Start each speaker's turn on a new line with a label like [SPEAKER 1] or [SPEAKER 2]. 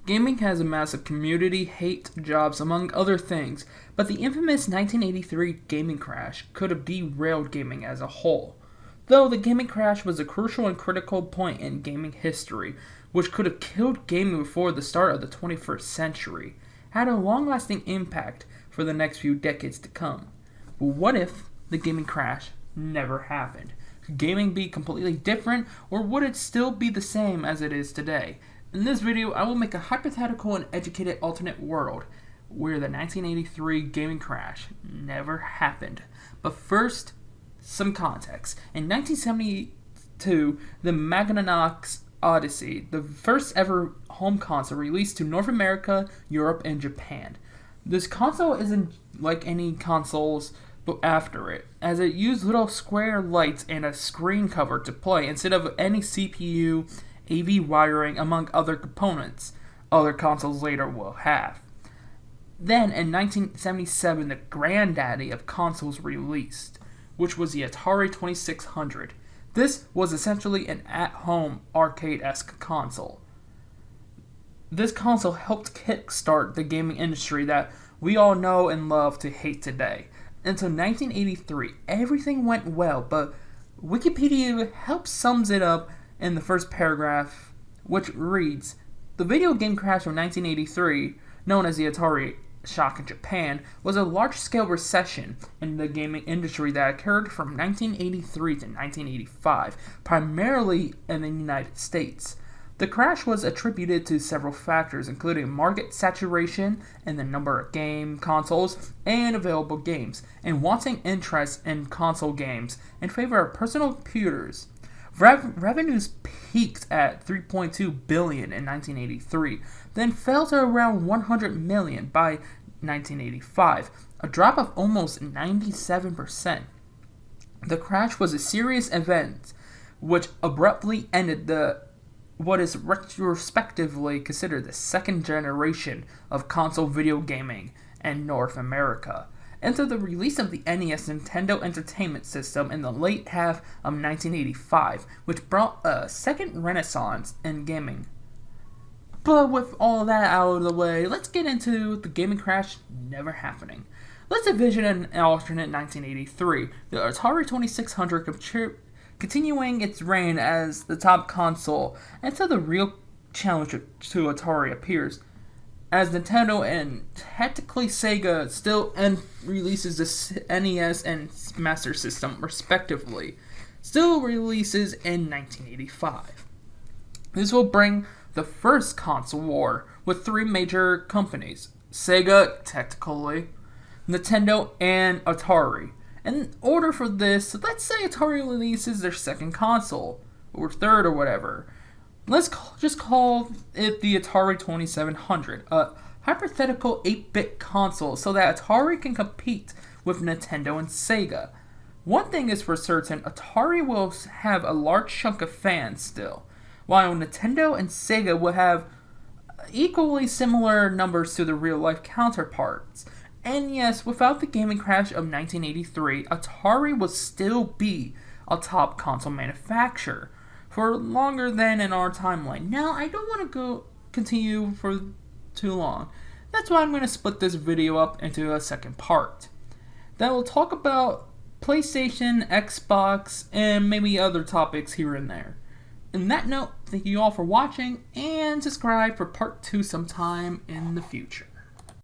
[SPEAKER 1] Gaming has a massive community, hate, jobs, among other things, but the infamous 1983 gaming crash could have derailed gaming as a whole. Though the gaming crash was a crucial and critical point in gaming history, which could have killed gaming before the start of the 21st century, had a long-lasting impact for the next few decades to come. But what if the gaming crash never happened? Could gaming be completely different, or would it still be the same as it is today? In this video, I will make a hypothetical and educated alternate world where the 1983 gaming crash never happened. But first, some context. In 1972, the Magnavox Odyssey, the first ever home console, released to North America, Europe, and Japan. This console isn't like any consoles after it, as it used little square lights and a screen cover to play instead of any CPU, AV wiring, among other components other consoles later will have. Then, in 1977, the granddaddy of consoles released, which was the Atari 2600. This was essentially an at-home arcade-esque console. This console helped kickstart the gaming industry that we all know and love to hate today. Until 1983, everything went well, but Wikipedia helps sums it up in the first paragraph, which reads, "The video game crash of 1983, known as the Atari shock in Japan, was a large-scale recession in the gaming industry that occurred from 1983 to 1985, primarily in the United States. The crash was attributed to several factors, including market saturation in the number of game consoles and available games, and wanting interest in console games in favor of personal computers. Revenues peaked at $3.2 billion in 1983, then fell to around $100 million by 1985, a drop of almost 97%. The crash was a serious event which abruptly ended what is retrospectively considered the second generation of console video gaming in North America, until the release of the NES Nintendo Entertainment System in the late half of 1985, which brought a second renaissance in gaming. But with all that out of the way, let's get into the gaming crash never happening. Let's envision an alternate 1983, the Atari 2600 continuing its reign as the top console until the real challenge to Atari appears, as Nintendo and technically Sega still releases the NES and Master System respectively, still releases in 1985. This will bring the first console war with three major companies, Sega technically, Nintendo, and Atari. In order for this, let's say Atari releases their second console, or third or whatever. Let's just call it the Atari 2700, a hypothetical 8-bit console so that Atari can compete with Nintendo and Sega. One thing is for certain, Atari will have a large chunk of fans still, while Nintendo and Sega will have equally similar numbers to the real-life counterparts. And yes, without the gaming crash of 1983, Atari will still be a top console manufacturer for longer than in our timeline. Now, I don't want to continue for too long. That's why I'm going to split this video up into a second part. Then we'll talk about PlayStation, Xbox, and maybe other topics here and there. On that note, thank you all for watching, and subscribe for part 2 sometime in the future.